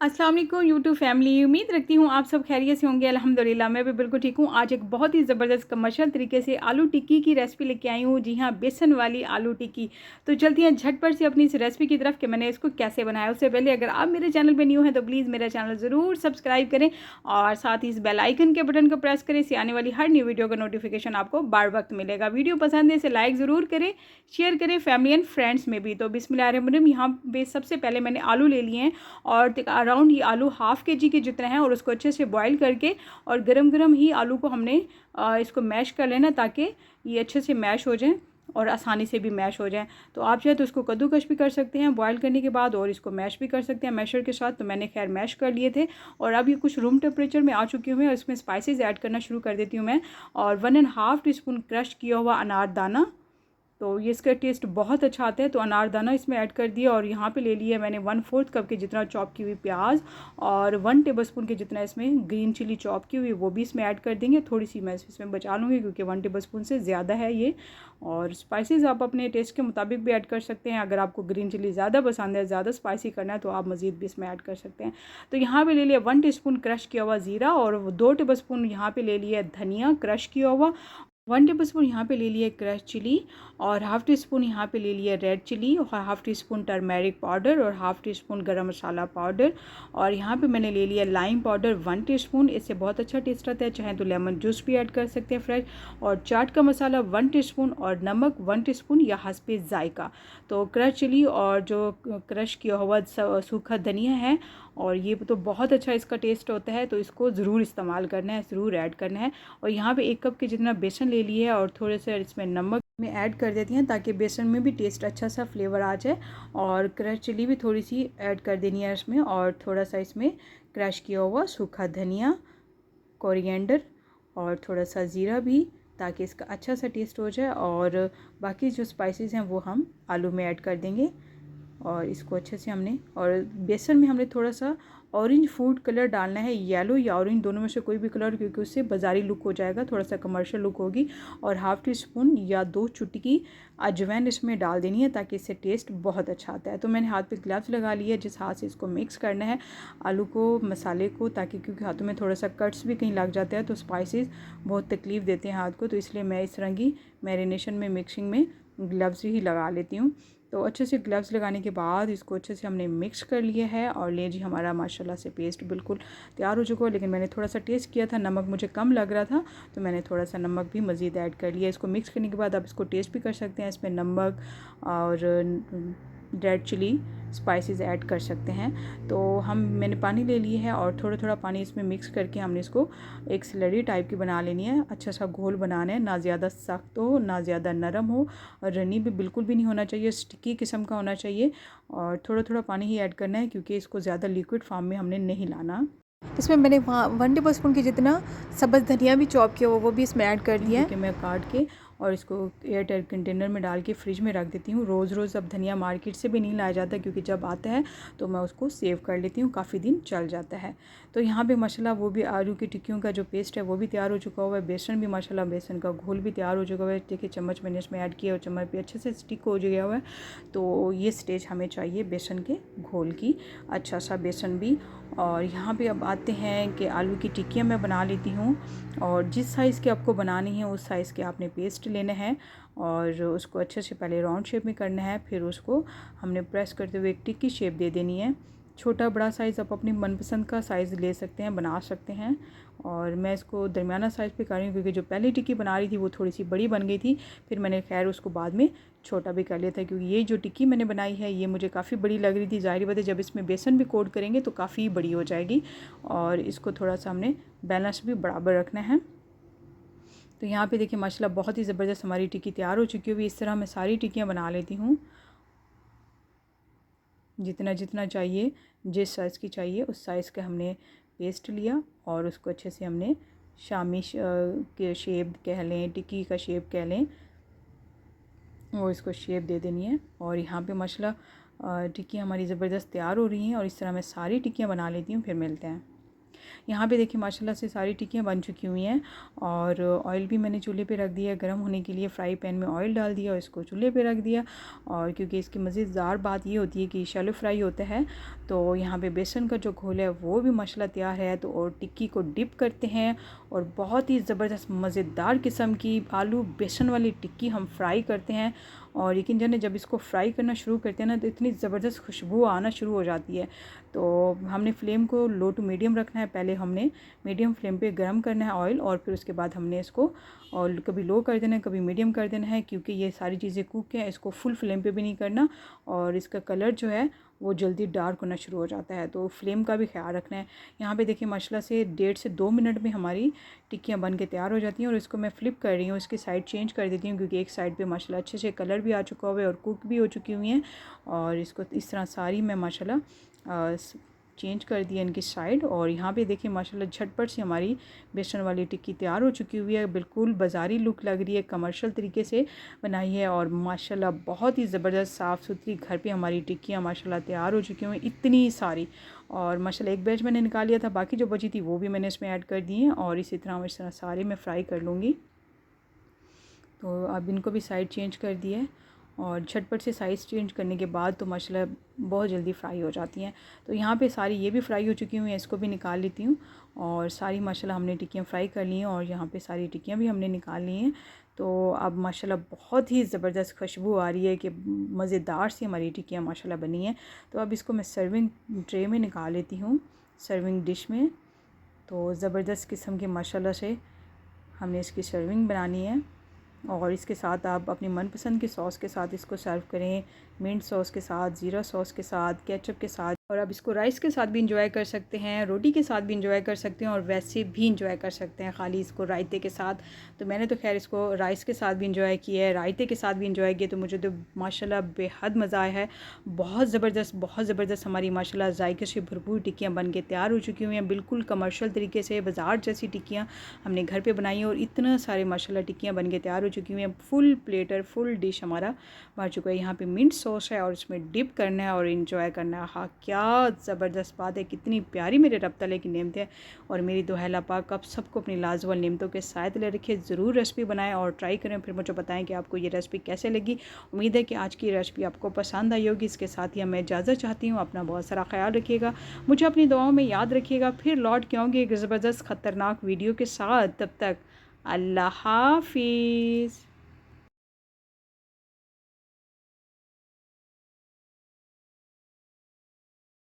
अस्सलाम वालेकुम YouTube family. उम्मीद रखती हूँ आप सब खैरियत से होंगे। अल्हम्दुलिल्लाह मैं भी बिल्कुल ठीक हूँ। आज एक बहुत ही ज़बरदस्त कमर्शियल तरीके से आलू टिक्की की रेसिपी लेके आई हूँ। जी हाँ, बेसन वाली आलू टिक्की। तो चलती हैं झटपट से अपनी इस रेसिपी की तरफ कि मैंने इसको कैसे बनाया। उससे पहले अगर आप मेरे चैनल पर न्यू हैं तो प्लीज़ मेरा चैनल ज़रूर सब्सक्राइब करें और साथ ही इस बेल आइकन के बटन को प्रेस करें। इससे आने वाली हर न्यू वीडियो का नोटिफिकेशन आपको बार वक्त मिलेगा। वीडियो पसंद है इसे लाइक ज़रूर करें, शेयर करें फैमिली एंड फ्रेंड्स में भी। तो बिस्मिल्लाहिर्रहमानिर्रहीम। यहाँ पे सबसे पहले मैंने आलू ले लिए हैं और अराउंड ये आलू हाफ़ के जी के जितना है और उसको अच्छे से बॉईल करके और गरम गरम ही आलू को हमने इसको मैश कर लेना ताकि ये अच्छे से मैश हो जाए और आसानी से भी मैश हो जाए। तो आप चाहे तो इसको कद्दूकश भी कर सकते हैं बॉईल करने के बाद और इसको मैश भी कर सकते हैं मैशर के साथ। तो मैंने खैर मैश कर लिए थे और अब ये कुछ रूम टेम्परेचर में आ चुके हुए हैं और इसमें स्पाइसेस ऐड करना शुरू कर देती हूँ मैं। और 1.5 टीस्पून क्रश किया हुआ अनारदाना, तो ये इसका टेस्ट बहुत अच्छा आता है। तो अनारदाना इसमें ऐड कर दिया और यहाँ पे ले लिया मैंने 1/4 कप के जितना चॉप की हुई प्याज और 1 टेबलस्पून के जितना इसमें ग्रीन चिली चॉप की हुई वो भी इसमें ऐड कर देंगे। थोड़ी सी मैं इसमें बचा लूँगी क्योंकि 1 टेबलस्पून से ज़्यादा है ये। और स्पाइसेस आप अपने टेस्ट के मुताबिक भी ऐड कर सकते हैं। अगर आपको ग्रीन चिली ज़्यादा पसंद है, ज़्यादा स्पाइसी करना है तो आप मज़ीद भी इसमें ऐड कर सकते हैं। तो यहाँ पर ले लिया 1 टीस्पून क्रश किया हुआ ज़ीरा और 2 टेबलस्पून यहाँ पर ले लिया धनिया क्रश किया हुआ, 1 टेबलस्पून यहाँ पे ले लिया क्रश चिली और हाफ़ टी स्पून यहाँ पे ले लिया रेड चिली और half tea spoon turmeric powder और हाफ़ टी स्पून गरम मसाला पाउडर। और यहाँ पे मैंने ले लिया लाइम पाउडर 1 टीस्पून, इससे बहुत अच्छा टेस्ट आता है। चाहे तो लेमन जूस भी ऐड कर सकते हैं फ्रेश। और चाट का मसाला 1 टीस्पून और नमक 1 टीस्पून या हस्बे ज़ायका। तो क्रश चिली और जो क्रश किया हुआ सूखा धनिया है और ये तो बहुत अच्छा इसका टेस्ट होता है, तो इसको ज़रूर इस्तेमाल करना है, ज़रूर ऐड करना है। और यहाँ पे 1 कप के जितना बेसन ले लिए और थोड़े से इसमें नमक में ऐड कर देती हैं ताकि बेसन में भी टेस्ट अच्छा सा फ्लेवर आ जाए। और क्रश चिली भी थोड़ी सी ऐड कर देनी है इसमें और थोड़ा सा इसमें क्रश किया हुआ सूखा धनिया, कोरिएंडर और थोड़ा सा ज़ीरा भी, ताकि इसका अच्छा सा टेस्ट हो जाए। और बाकी जो स्पाइसेस हैं वो हम आलू में ऐड कर देंगे और इसको अच्छे से हमने, और बेसन में हमने थोड़ा सा ऑरेंज फूड कलर डालना है, येलो या ऑरेंज दोनों में से कोई भी कलर, क्योंकि उससे बाज़ारी लुक हो जाएगा, थोड़ा सा कमर्शियल लुक होगी। और हाफ़ टी स्पून या 2 चुटकी अजवाइन इसमें डाल देनी है ताकि इससे टेस्ट बहुत अच्छा आता है। तो मैंने हाथ पे ग्लव्स लगा लिए, जिस हाथ से इसको मिक्स करना है आलू को, मसाले को, ताकि क्योंकि हाथों में थोड़ा सा कट्स भी कहीं लग जाता है तो स्पाइसेस बहुत तकलीफ़ देते हैं हाथ को, तो इसलिए मैं इस तरह की मैरिनेशन में मिक्सिंग में ग्लव्स ही लगा लेती हूँ। तो अच्छे से ग्लव्स लगाने के बाद इसको अच्छे से हमने मिक्स कर लिया है और ले जी हमारा माशाल्लाह से पेस्ट बिल्कुल तैयार हो चुका है। लेकिन मैंने थोड़ा सा टेस्ट किया था, नमक मुझे कम लग रहा था तो मैंने थोड़ा सा नमक भी मज़ीद ऐड कर लिया। इसको मिक्स करने के बाद आप इसको टेस्ट भी कर सकते हैं, इसमें नमक और रेड चिली स्पाइसेस ऐड कर सकते हैं। तो मैंने पानी ले लिए है और थोड़ा थोड़ा पानी इसमें मिक्स करके हमने इसको एक स्लरी टाइप की बना लेनी है। अच्छा सा घोल बनाना है, ना ज़्यादा सख्त हो ना ज़्यादा नरम हो और रनी भी बिल्कुल भी नहीं होना चाहिए, स्टिकी किस्म का होना चाहिए। और थोड़ा थोड़ा पानी ही ऐड करना है क्योंकि इसको ज़्यादा लिक्विड फॉर्म में हमने नहीं लाना। इसमें मैंने 1 टेबल स्पून की जितना सब्ज़ धनिया भी चॉप किया वो भी इसमें ऐड कर दिया है। कि मैं काट के और इसको एयर टाइट कंटेनर में डाल के फ्रिज में रख देती हूँ। रोज़ रोज़ अब धनिया मार्केट से भी नहीं लाया जाता क्योंकि जब आता है तो मैं उसको सेव कर लेती हूँ, काफ़ी दिन चल जाता है। तो यहाँ पे माशाल्लाह वो भी आलू की टिक्कियों का जो पेस्ट है वो भी तैयार हो चुका हुआ है। बेसन भी माशाल्लाह, बेसन का घोल भी तैयार हो चुका हुआ है। देखिए चम्मच मैंने इसमें ऐड किया और चम्मच पे अच्छे से स्टिक हो गया हुआ है। तो ये स्टेज हमें चाहिए बेसन के घोल की, अच्छा सा बेसन भी। और यहाँ पे अब आते हैं कि आलू की टिक्कियाँ मैं बना लेती हूँ और जिस साइज़ के आपको बनानी है उस साइज़ के आपने पेस्ट लेना है और उसको अच्छे से पहले राउंड शेप में करना है, फिर उसको हमने प्रेस करते हुए एक टिक्की शेप दे देनी है। छोटा बड़ा साइज़ आप अपनी मनपसंद का साइज़ ले सकते हैं, बना सकते हैं। और मैं इसको दरमियाना साइज़ पे कर रही हूँ क्योंकि जो पहली टिक्की बना रही थी वो थोड़ी सी बड़ी बन गई थी, फिर मैंने खैर उसको बाद में छोटा भी कर लिया था क्योंकि ये जो टिक्की मैंने बनाई है ये मुझे काफ़ी बड़ी लग रही थी। ज़ाहिर बात है जब इसमें बेसन भी कोट करेंगे तो काफ़ी बड़ी हो जाएगी और इसको थोड़ा सा हमने बैलेंस भी बराबर रखना है। तो यहाँ पे देखिए माशाल्लाह बहुत ही ज़बरदस्त हमारी टिक्की तैयार हो चुकी हुई। इस तरह मैं सारी टिक्कियाँ बना लेती हूँ, जितना जितना चाहिए, जिस साइज़ की चाहिए उस साइज़ का हमने पेस्ट लिया और उसको अच्छे से हमने शामी के शेप कह लें, टिक्की का शेप कह लें, वो इसको शेप दे देनी है। और यहाँ पे माशाल्लाह टिक्कियाँ हमारी ज़बरदस्त तैयार हो रही हैं और इस तरह मैं सारी टिक्कियाँ बना लेती हूँ, फिर मिलते हैं। यहाँ पे देखिए माशाल्लाह से सारी टिक्कियाँ बन चुकी हुई हैं और ऑयल भी मैंने चूल्हे पे रख दिया है गर्म होने के लिए। फ्राई पैन में ऑयल डाल दिया और इसको चूल्हे पे रख दिया। और क्योंकि इसकी मज़ेदार बात ये होती है कि शैलो फ्राई होता है, तो यहाँ पे बेसन का जो घोल है वो भी माशाल्लाह तैयार है। तो और टिक्की को डिप करते हैं और बहुत ही ज़बरदस्त मज़ेदार किस्म की आलू बेसन वाली टिक्की हम फ्राई करते हैं। और यकीन जाने जब इसको फ्राई करना शुरू करते हैं ना तो इतनी ज़बरदस्त खुशबू आना शुरू हो जाती है। तो हमने फ्लेम को लो टू मीडियम रखना है। पहले हमने मीडियम फ्लेम पे गरम करना है ऑयल और फिर उसके बाद हमने इसको और कभी लो कर देना है कभी मीडियम कर देना है, क्योंकि ये सारी चीज़ें कुक हैं। इसको फुल फ्लेम पे भी नहीं करना और इसका कलर जो है वो जल्दी डार्क होना शुरू हो जाता है, तो फ्लेम का भी ख्याल रखना है। यहाँ पे देखिए माशाल्लाह से 1.5 से 2 मिनट में हमारी टिक्कियाँ बन के तैयार हो जाती हैं। और इसको मैं फ्लिप कर रही हूँ, इसकी साइड चेंज कर देती हूँ क्योंकि एक साइड पे माशाल्लाह अच्छे से कलर भी आ चुका हुआ है और कुक भी हो चुकी हुई हैं। और इसको इस तरह सारी मैं माशाल्लाह चेंज कर दिया इनकी साइड। और यहाँ पे देखिए माशाल्लाह झटपट से हमारी बेसन वाली टिक्की तैयार हो चुकी हुई है। बिल्कुल बाज़ारी लुक लग रही है, कमर्शियल तरीके से बनाई है और माशाल्लाह बहुत ही ज़बरदस्त साफ़ सुथरी घर पे हमारी टिक्कियाँ माशाल्लाह तैयार हो चुकी हुई इतनी सारी। और माशाल्लाह एक बैच मैंने निकाल लिया था, बाकी जो बची थी वो भी मैंने इसमें ऐड कर दी हैं और इस तरह सारे मैं फ्राई कर लूँगी। तो अब इनको भी साइड चेंज कर दिया है और झटपट से साइज़ चेंज करने के बाद तो माशाल्लाह बहुत जल्दी फ्राई हो जाती हैं। तो यहाँ पे सारी ये भी फ्राई हो चुकी हुई हैं, इसको भी निकाल लेती हूँ। और सारी माशाल्लाह हमने टिक्कियाँ फ्राई कर ली हैं और यहाँ पे सारी टिक्कियाँ भी हमने निकाल ली हैं। तो अब माशाल्लाह बहुत ही ज़बरदस्त खुशबू आ रही है कि मज़ेदार सी हमारी टिक्कियाँ माशाल्लाह बनी हैं। तो अब इसको मैं सर्विंग ट्रे में निकाल लेती हूँ, सर्विंग डिश में। तो ज़बरदस्त किस्म के माशाल्लाह से हमने इसकी सर्विंग बनानी है और इसके साथ आप अपनी मनपसंद की सॉस के साथ इसको सर्व करें, मिंट सॉस के साथ, ज़ीरा सॉस के साथ, केचप के साथ। और आप इसको राइस के साथ भी इंजॉय कर सकते हैं, रोटी के साथ भी इंजॉय कर सकते हैं और वैसे भी इंजॉय कर सकते हैं खाली इसको रायते के साथ। तो मैंने तो खैर इसको राइस के साथ भी इंजॉय किया है, रायते के साथ भी इंजॉय किया। तो मुझे तो माशाल्लाह बेहद मज़ा आया है। बहुत ज़बरदस्त हमारी माशाल्लाह जायके से भरपूर टिक्कियाँ बन के तैयार हो चुकी हुई हैं। बिल्कुल कमर्शियल तरीके से बाज़ार जैसी टिक्कियाँ हमने घर पर बनाई हैं और इतना सारे माशाल्लाह टिक्कियाँ बन के तैयार हो चुकी हुई हैं। फुल प्लेटर फुल डिश हमारा बन चुका है। यहाँ पे मिंट सॉस है और इसमें डिप करना है और इंजॉय करना है। हाँ क्या ज़बरदस्त बात है, कितनी प्यारी मेरे रब तआला की नेमत है। और मेरी दुआ है अल्लाह पाक आप सबको अपनी लाजवाब नेमतों के साथ ले रखे। ज़रूर रेसिपी बनाएं और ट्राई करें, फिर मुझे बताएं कि आपको ये रेसिपी कैसे लगी। उम्मीद है कि आज की रेसिपी आपको पसंद आई होगी। इसके साथ ही मैं इजाज़त चाहती हूँ, अपना बहुत सारा ख्याल रखिएगा, मुझे अपनी दुआओं में याद रखिएगा। फिर लौट के आऊँगी एक ज़बरदस्त ख़तरनाक वीडियो के साथ। तब तक अल्लाह हाफ़िज़।